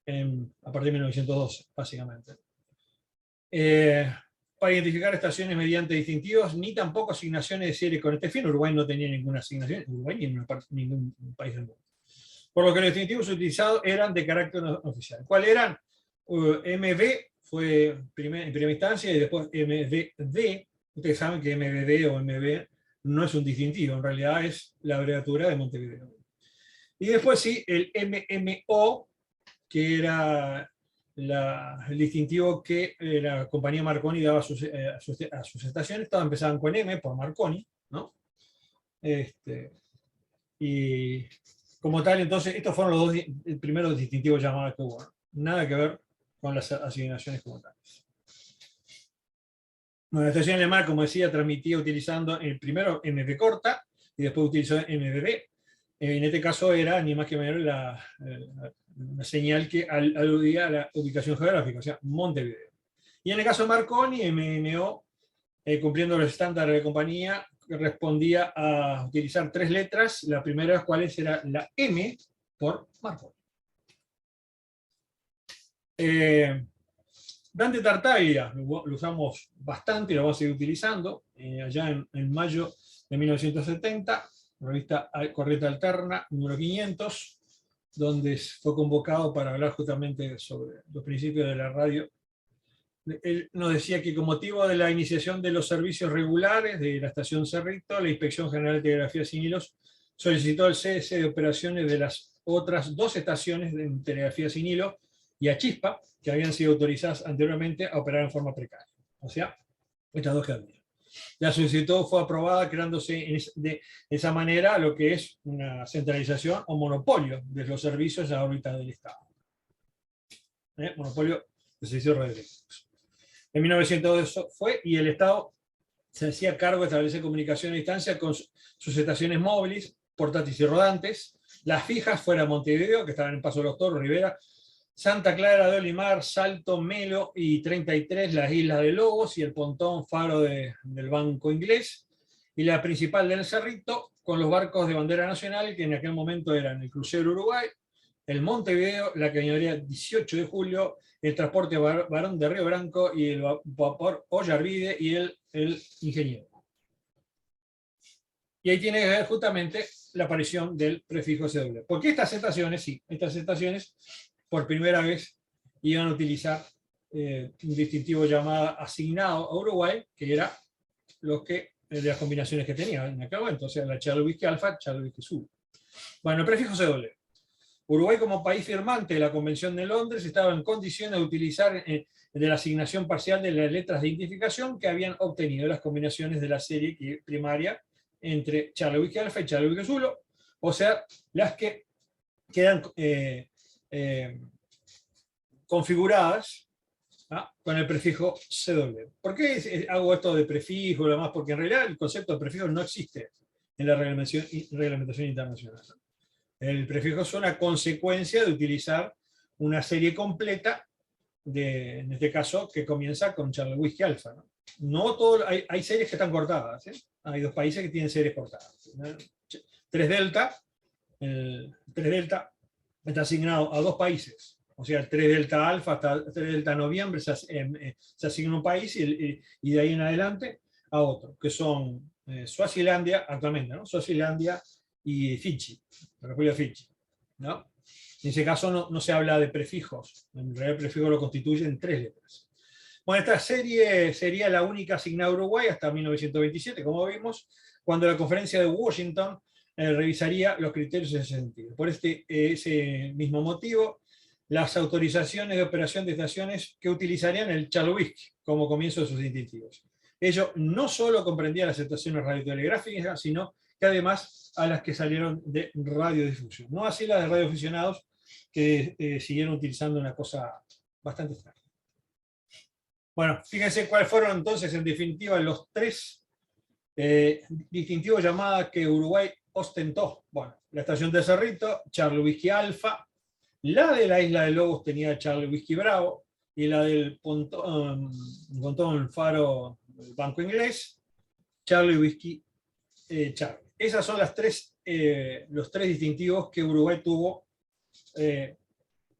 a partir de 1912, básicamente. Para identificar estaciones mediante distintivos, ni tampoco asignaciones de serie con este fin. Uruguay no tenía ninguna asignación, Uruguay ni en ningún país del mundo. Por lo que los distintivos utilizados eran de carácter oficial. ¿Cuáles eran? MB fue en primera instancia y después MVD. Ustedes saben que MVD o MB no es un distintivo, en realidad es la abreviatura de Montevideo. Y después sí, el MMO, que era el distintivo que la compañía Marconi daba a sus estaciones. Todas empezaban con M por Marconi, ¿no? Y como tal, entonces, estos fueron los dos primeros distintivos llamados que hubo, ¿no? Nada que ver con las asignaciones como tales. Bueno, la estación alemana, como decía, transmitía utilizando el primero MB corta y después utilizó MBB. En este caso era ni más que menos una señal que aludía a la ubicación geográfica, o sea, Montevideo. Y en el caso de Marconi, MMO, cumpliendo los estándares de compañía, respondía a utilizar 3 letras, la primera de las cuales era la M por Marconi. Dante Tartaglia lo usamos bastante y lo vamos a seguir utilizando. Allá en mayo de 1970, revista Corriente Alterna, número 500, donde fue convocado para hablar justamente sobre los principios de la radio. Él nos decía que con motivo de la iniciación de los servicios regulares de la estación Cerrito, la Inspección General de Telegrafía sin Hilos solicitó el cese de operaciones de las otras 2 estaciones de telegrafía sin hilo y a Chispa, que habían sido autorizadas anteriormente a operar en forma precaria. O sea, estas 2 que había. La solicitud fue aprobada creándose de esa manera lo que es una centralización o monopolio de los servicios a la órbita del Estado. Monopolio de servicios radioeléctricos. En 1902 fue, y el Estado se hacía cargo de establecer comunicación a distancia con sus estaciones móviles, portátiles y rodantes. Las fijas fuera Montevideo, que estaban en Paso de los Toros, Rivera, Santa Clara de Olimar, Salto, Melo y 33, las Islas de Lobos y el pontón Faro del Banco Inglés. Y la principal del Cerrito, con los barcos de bandera nacional, que en aquel momento eran el Crucero Uruguay, el Montevideo, la Cañonería 18 de Julio, el transporte Barón de Río Branco y el vapor Ollarvide y el Ingeniero. Y ahí tiene que ver justamente la aparición del prefijo CW. Porque estas estaciones, sí, estas estaciones por primera vez iban a utilizar un distintivo llamado asignado a Uruguay, que era de las combinaciones que tenía en aquel momento, o sea, la Charlie Whisky Alfa, Charlie Whisky Zulu. Bueno, el prefijo CW. Uruguay, como país firmante de la Convención de Londres, estaba en condiciones de utilizar de la asignación parcial de las letras de identificación que habían obtenido las combinaciones de la serie primaria entre Charlie Whisky Alfa y Charlie Whisky Zulu, o sea, las que quedan configuradas con el prefijo CW. ¿Por qué hago esto de prefijo y demás? Porque en realidad el concepto de prefijo no existe en la reglamentación internacional. El prefijo es una consecuencia de utilizar una serie completa, en este caso, que comienza con Charlie Whisky Alfa. Hay series que están cortadas. Hay 2 países que tienen series cortadas. 3 Delta, el 3 Delta está asignado a 2 países. O sea, el 3 Delta Alfa hasta 3 Delta Noviembre se asigna a un país y de ahí en adelante a otro, que son Suazilandia, actualmente, ¿no? Suazilandia y Fiji, la República de Fiji, ¿no? En ese caso no se habla de prefijos, en realidad el prefijo lo constituyen 3 letras. Bueno, esta serie sería la única asignada a Uruguay hasta 1927, como vimos, cuando la conferencia de Washington revisaría los criterios en ese sentido. Por ese mismo motivo, las autorizaciones de operación de estaciones que utilizarían el Charlevoix como comienzo de sus distintivos. Ello no solo comprendía las estaciones radiotelegráficas, sino que además a las que salieron de radiodifusión. No así las de radioaficionados, que siguieron utilizando una cosa bastante extraña. Bueno, fíjense cuáles fueron entonces, en definitiva, los tres distintivos llamadas que Uruguay ostentó. Bueno, la estación de Cerrito, Charlie Whiskey Alfa, la de la Isla de Lobos tenía Charlie Whiskey Bravo, y la del Pontón Faro Banco Inglés, Charlie Whiskey Charlie. Esas son los tres distintivos que Uruguay tuvo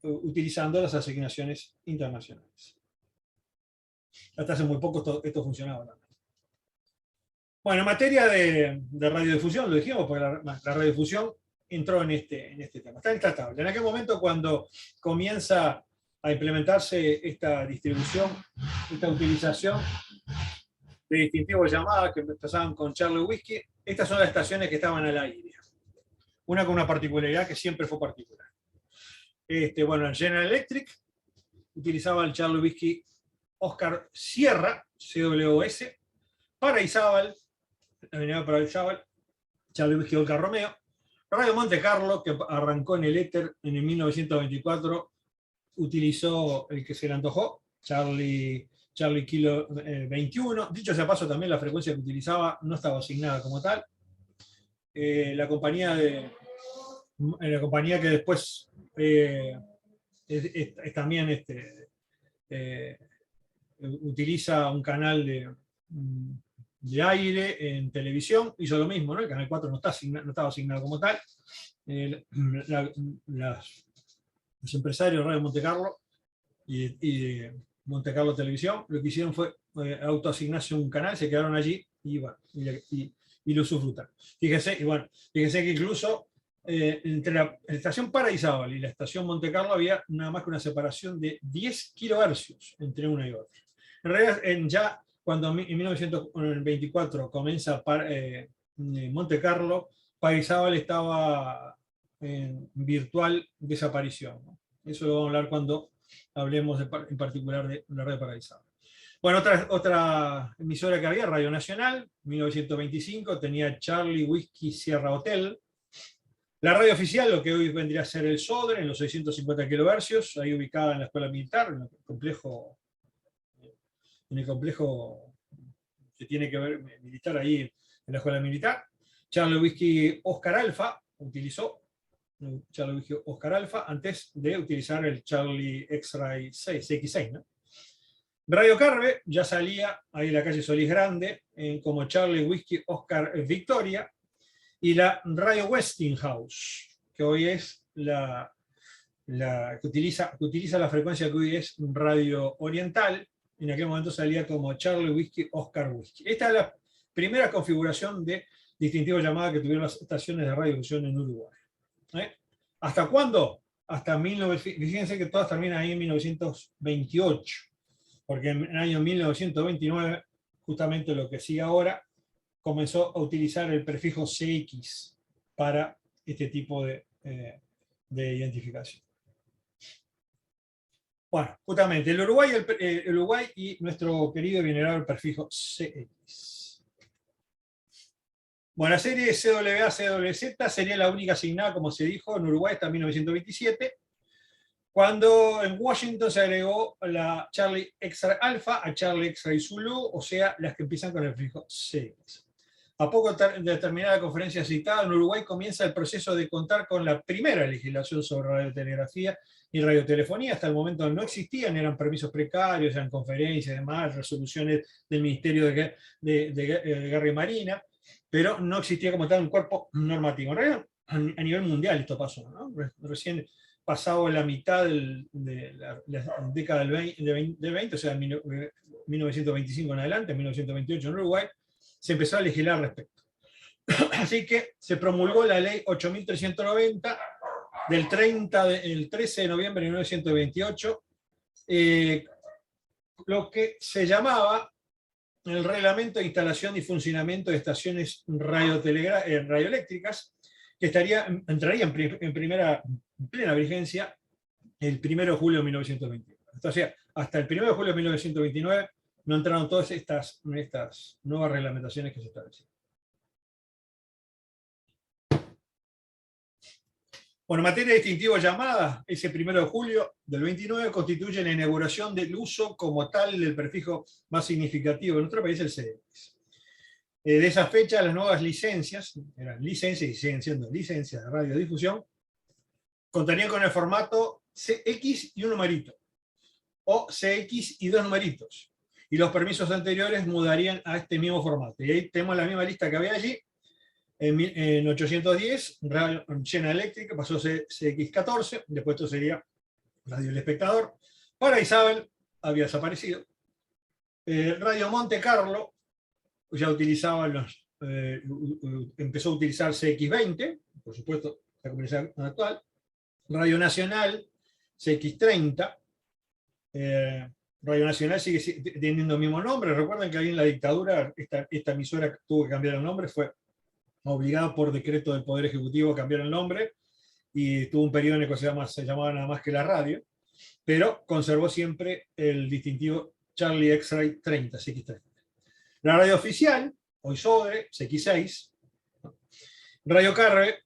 utilizando las asignaciones internacionales. Hasta hace muy poco esto funcionaba también. Bueno, en materia de radiodifusión, lo dijimos, porque la radiodifusión entró en este tema. Está en esta tabla. En aquel momento, cuando comienza a implementarse esta distribución, esta utilización de distintivos llamadas que empezaban con Charlie Whiskey, estas son las estaciones que estaban al aire. Una con una particularidad que siempre fue particular. Bueno, el General Electric utilizaba el Charlie Whiskey Oscar Sierra, CWS, Paraizábal, Charlie Whiskey Oscar Romeo, Radio Monte Carlo, que arrancó en el éter en el 1924, utilizó el que se le antojó, Charlie Kilo 21. Dicho sea paso, también la frecuencia que utilizaba no estaba asignada como tal. La compañía que después también utiliza un canal de aire en televisión, hizo lo mismo, ¿no? El canal 4 no estaba asignado como tal. Los empresarios de Radio Monte Carlo y de Monte Carlo Televisión lo que hicieron fue autoasignarse un canal, se quedaron allí y lo usufrutan. Fíjense que incluso entre la estación Paraizábal y la estación Monte Carlo había nada más que una separación de 10 kilohercios entre una y otra. En realidad, ya cuando en 1924 comienza Monte Carlo, Paraizábal estaba en virtual desaparición, ¿no? Eso lo vamos a hablar cuando hablemos en particular de la red Paraizábal. Bueno, otra emisora que había, Radio Nacional, 1925, tenía Charlie Whiskey Sierra Hotel. La radio oficial, lo que hoy vendría a ser el SODRE, en los 650 kHz, ahí ubicada en la Escuela Militar, en el complejo que tiene que ver militar ahí en la Escuela Militar. Charlie Whiskey Oscar Alfa utilizó Charlie Whiskey Oscar Alfa antes de utilizar el Charlie X-Ray 6, X6, ¿no? Radio Carve ya salía ahí en la calle Solís Grande como Charlie Whiskey Oscar Victoria, y la Radio Westinghouse, que hoy es que utiliza la frecuencia que hoy es Radio Oriental. En aquel momento salía como Charlie Whiskey Oscar Whiskey. Esta es la primera configuración de distintivo llamada que tuvieron las estaciones de radiodifusión en Uruguay. ¿Hasta cuándo? Fíjense que todas terminan ahí en 1928, porque en el año 1929, justamente lo que sigue ahora, comenzó a utilizar el prefijo CX para este tipo de identificación. Bueno, justamente el Uruguay y nuestro querido y venerable prefijo CX. Bueno, la serie CWA-CWZ sería la única asignada, como se dijo, en Uruguay hasta 1927, cuando en Washington se agregó la Charlie X-Ray Alpha a Charlie X-Ray Zulu, o sea, las que empiezan con el prefijo CX. A poco de terminar la conferencia citada, en Uruguay comienza el proceso de contar con la primera legislación sobre radiotelegrafía y radiotelefonía. Hasta el momento no existían, eran permisos precarios, eran conferencias, demás, resoluciones del Ministerio de Guerra y Marina, pero no existía como tal un cuerpo normativo. En realidad, a nivel mundial esto pasó, ¿no? Recién pasado la mitad de la década del 20, o sea, 1925 en adelante, 1928 en Uruguay, se empezó a legislar al respecto. Así que se promulgó la ley 8390 del 13 de noviembre de 1928, lo que se llamaba el Reglamento de Instalación y Funcionamiento de Estaciones radioeléctricas, que entraría en plena vigencia el 1 de julio de 1929. O sea, hasta el 1 de julio de 1929 no entraron todas estas nuevas reglamentaciones que se establecieron. Bueno, en materia de distintivo llamada, ese 1 de julio del 29 constituye la inauguración del uso como tal del prefijo más significativo en nuestro país, el CX. De esa fecha, las nuevas licencias, eran licencias y siguen siendo licencias de radiodifusión, contarían con el formato CX y un numerito, o CX y dos numeritos. Y los permisos anteriores mudarían a este mismo formato. Y ahí tenemos la misma lista que había allí. En 810, Radio Llena Eléctrica pasó a CX14, después esto sería Radio El Espectador. Para Isabel había desaparecido. Radio Monte Carlo ya utilizaba empezó a utilizar CX20, por supuesto, la comunicación actual. Radio Nacional, CX30. Radio Nacional sigue teniendo el mismo nombre. Recuerden que ahí en la dictadura esta emisora tuvo que cambiar el nombre, fue obligada por decreto del Poder Ejecutivo a cambiar el nombre, y tuvo un periodo en el que se llamaba nada más que la radio, pero conservó siempre el distintivo Charlie X-Ray 30, CX30. La radio oficial, hoy Sodre, CX6. Radio Carre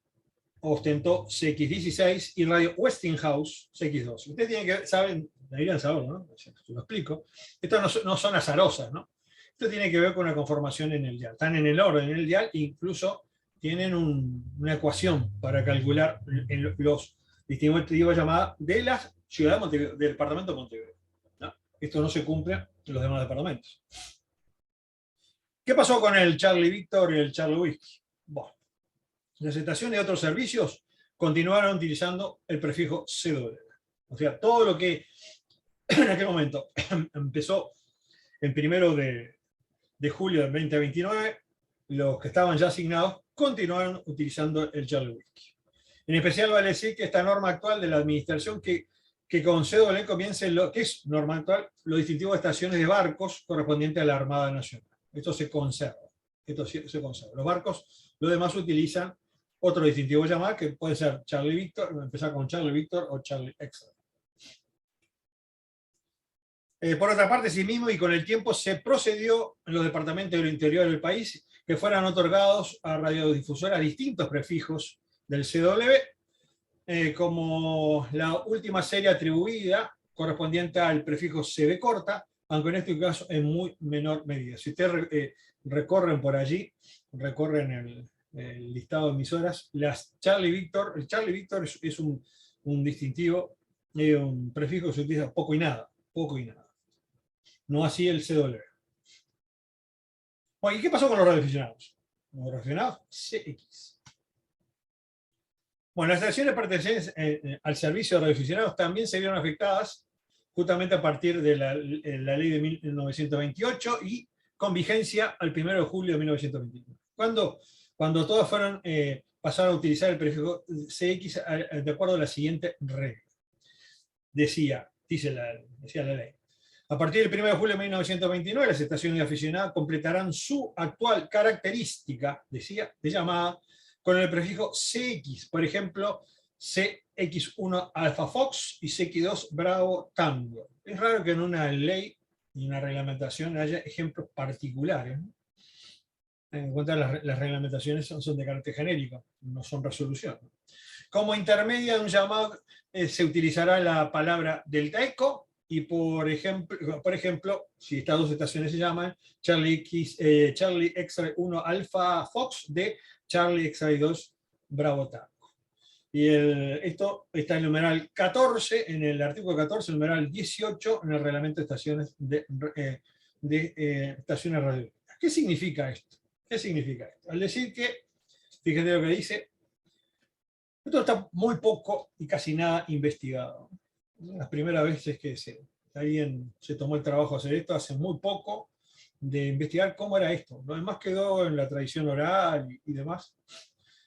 ostentó CX16 y Radio Westinghouse, CX2. Ustedes tienen que saben, deberían saberlo, ¿no? Lo explico. Estas no son azarosas, ¿no? Esto tiene que ver con una conformación en el dial. Están en el orden en el dial, incluso tienen una ecuación para calcular los distintivos llamadas de la ciudad de Montevideo, del departamento de Montevideo, ¿no? Esto no se cumple en los demás departamentos. ¿Qué pasó con el Charlie Victor y el Charlie Whiskey? Bueno, las estaciones de otros servicios continuaron utilizando el prefijo CW. O sea, todo lo que en aquel momento empezó el 1 de julio del 2029, los que estaban ya asignados continuaron utilizando el Charlie Whiskey. En especial vale decir que esta norma actual de la administración que con CW comience lo que es norma actual, los distintivos de estaciones de barcos correspondientes a la Armada Nacional. Esto se conserva. Los barcos, los demás utilizan otro distintivo llamado que puede ser Charlie Victor, empezar con Charlie Victor o Charlie X-Ray. Por otra parte, sí mismo, y con el tiempo se procedió en los departamentos del interior del país que fueran otorgados a radiodifusoras distintos prefijos del CW, como la última serie atribuida correspondiente al prefijo CB corta, aunque en este caso en muy menor medida. Si ustedes recorren por allí, recorren el listado de emisoras, el Charlie Victor es un distintivo, un prefijo que se utiliza poco y nada. No así el CW. Bueno, ¿y qué pasó con los radioaficionados? Los radioaficionados CX. Bueno, las estaciones pertenecientes al servicio de radioaficionados también se vieron afectadas justamente a partir de la ley de 1928 y con vigencia al 1 de julio de 1921. Cuando todas pasaron a utilizar el prefijo CX de acuerdo a la siguiente regla. Decía la ley. A partir del 1 de julio de 1929, las estaciones de aficionados completarán su actual característica, decía, de llamada, con el prefijo CX, por ejemplo, CX1 Alpha Fox y CX2 Bravo Tango. Es raro que en una ley y una reglamentación haya ejemplos particulares, ¿no? En cuenta las reglamentaciones son de carácter genérico, no son resolución. Como intermedia de un llamado se utilizará la palabra delta eco, y por ejemplo, si estas dos estaciones se llaman Charlie X-Ray 1 Alpha Fox de Charlie X-Ray 2 Bravo Tango. Y esto está en el numeral 14, en el artículo 14, el numeral 18, en el reglamento de estaciones estaciones radioeléctricas. ¿Qué significa esto? ¿Qué significa esto? Al decir que, fíjense lo que dice, esto está muy poco y casi nada investigado. Las primeras veces que alguien se tomó el trabajo de hacer esto, hace muy poco, de investigar cómo era esto. Lo demás quedó en la tradición oral y demás.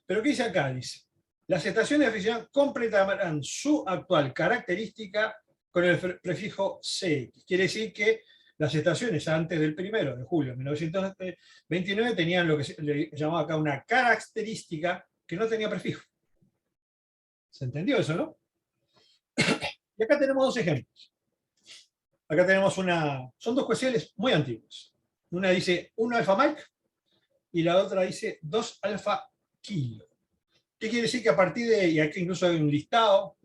Pero ¿qué dice acá? Dice, las estaciones de aficionados completarán su actual característica con el prefijo CX. Quiere decir que las estaciones antes del 1 de julio de 1929 tenían lo que se le llamaba acá una característica que no tenía prefijo. ¿Se entendió eso, no? Y acá tenemos dos ejemplos. Acá tenemos son dos QSLs muy antiguos. Una dice 1 alfa Mike y la otra dice 2 alfa kilo. ¿Qué quiere decir? Que a partir de, y aquí incluso hay un listado,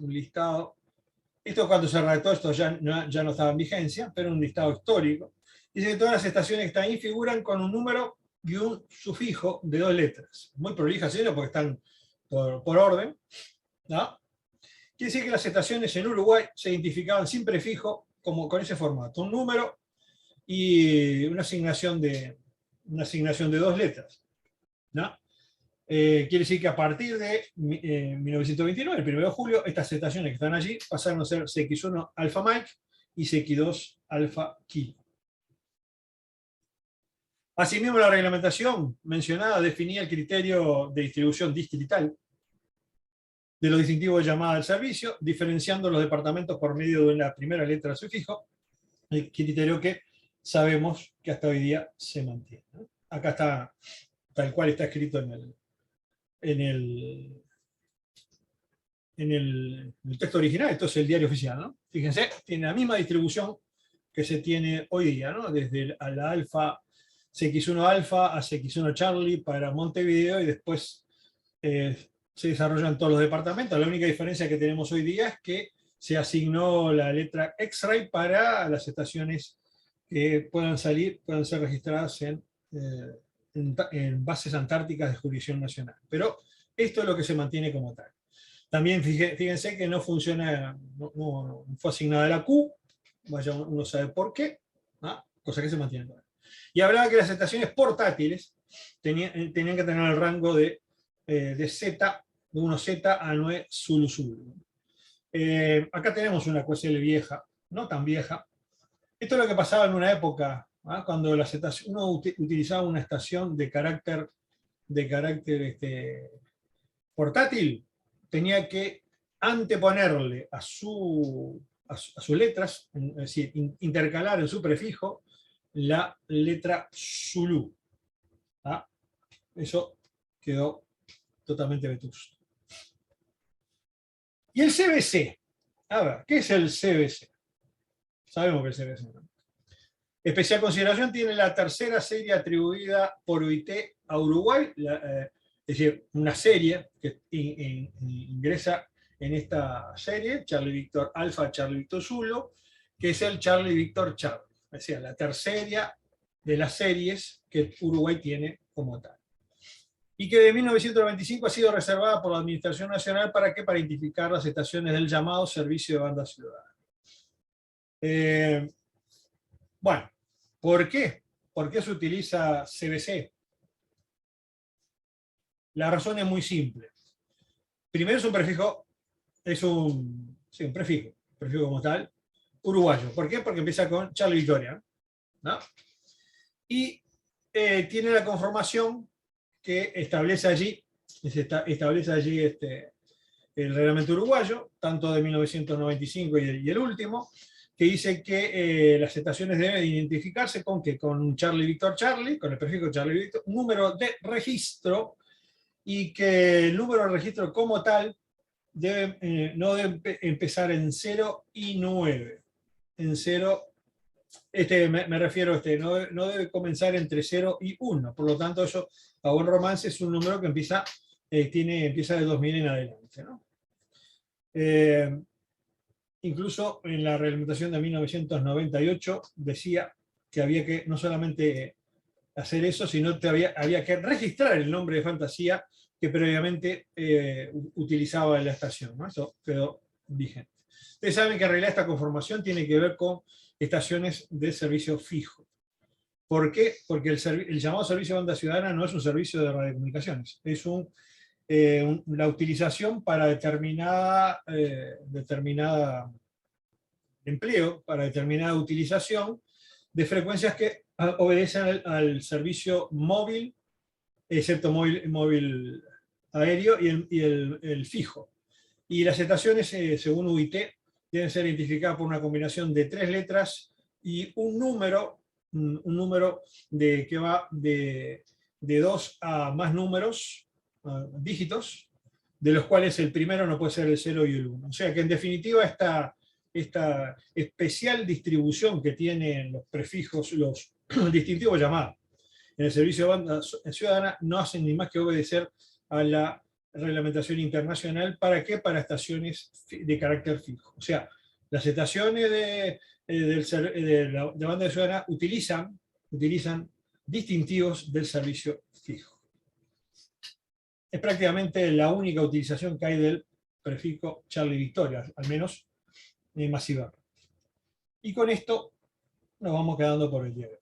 esto cuando se redactó esto ya no estaba en vigencia, pero un listado histórico. Dice que todas las estaciones que están ahí figuran con un número y un sufijo de 2 letras. Muy prolijas, ¿sí? Porque están por orden, ¿no? Quiere decir que las estaciones en Uruguay se identificaban sin prefijo, como con ese formato, un número y una asignación de 2 letras, ¿no? Quiere decir que a partir de 1929, el 1 de julio, estas estaciones que están allí pasaron a ser CX1 Alfa Mike y CX2 Alfa Kilo. Asimismo, la reglamentación mencionada definía el criterio de distribución distrital de los distintivos de llamada al servicio, diferenciando los departamentos por medio de la primera letra del sufijo, el criterio que sabemos que hasta hoy día se mantiene, ¿no? Acá está, tal cual está escrito en el texto original. Esto es el diario oficial, ¿no? Fíjense, tiene la misma distribución que se tiene hoy día, ¿no? Desde la alfa, CX1 alfa a CX1 Charlie para Montevideo, y después se desarrollan todos los departamentos. La única diferencia que tenemos hoy día es que se asignó la letra X-Ray para las estaciones que puedan ser registradas en bases antárticas de jurisdicción nacional. Pero esto es lo que se mantiene como tal. También fíjense que no funciona, no fue asignada la Q, vaya uno sabe por qué, ¿no? Cosa que se mantiene. Y hablaba que las estaciones portátiles tenían que tener el rango de Z, de 1Z a 9 Zulu Zulu. Acá tenemos una QSL vieja, no tan vieja. Esto es lo que pasaba en una época, ¿ah? Cuando uno utilizaba una estación de carácter portátil, tenía que anteponerle a sus letras, es decir, intercalar en su prefijo la letra Zulu. ¿Ah? Eso quedó totalmente vetusto. Y el CBC. A ver, ¿qué es el CBC? Sabemos que el CBC, ¿no? Especial consideración tiene la tercera serie atribuida por OIT a Uruguay, es decir, una serie que ingresa en esta serie, Charlie Víctor Alfa, Charlie Víctor Zulu, que es el Charlie Víctor Charlie. Es decir, la tercera de las series que Uruguay tiene como tal. Y que de 1995 ha sido reservada por la Administración Nacional ¿para qué? Para identificar las estaciones del llamado Servicio de Banda Ciudadana. Bueno, ¿por qué? ¿Por qué se utiliza CBC? La razón es muy simple. Primero es un prefijo, un prefijo como tal, uruguayo. ¿Por qué? Porque empieza con Charlie Victoria, ¿no? Y tiene la conformación que establece allí el reglamento uruguayo, tanto de 1995 y el último, que dice que las estaciones deben identificarse con un Charlie Víctor Charlie, con el prefijo Charlie Víctor, un número de registro, y que el número de registro como tal no debe empezar en 0 y 9. En 0, me refiero no debe comenzar entre 0 y 1. Por lo tanto, eso, a buen romance, es un número que empieza de 2000 en adelante, ¿no? Incluso en la reglamentación de 1998 decía que había que no solamente hacer eso, sino que había que registrar el nombre de fantasía que previamente utilizaba en la estación, ¿no? Eso quedó vigente. Ustedes saben que en realidad esta conformación tiene que ver con estaciones de servicio fijo. ¿Por qué? Porque el llamado servicio de banda ciudadana no es un servicio de radiocomunicaciones, es la utilización para determinada empleo, para determinada utilización de frecuencias que obedecen al servicio móvil, excepto móvil aéreo y el fijo. Y las estaciones, según UIT, deben ser identificadas por una combinación de 3 letras y un número que va de 2 a más números, dígitos, de los cuales el primero no puede ser el 0 y el 1. O sea que en definitiva esta especial distribución que tienen los prefijos, los distintivos llamados en el servicio de banda ciudadana no hacen ni más que obedecer a la reglamentación internacional. ¿Para qué? Para estaciones de carácter fijo. O sea, las estaciones de banda ciudadana utilizan distintivos del servicio fijo. Es prácticamente la única utilización que hay del prefijo Charlie Victoria, al menos masiva. Y con esto nos vamos quedando por el día de hoy.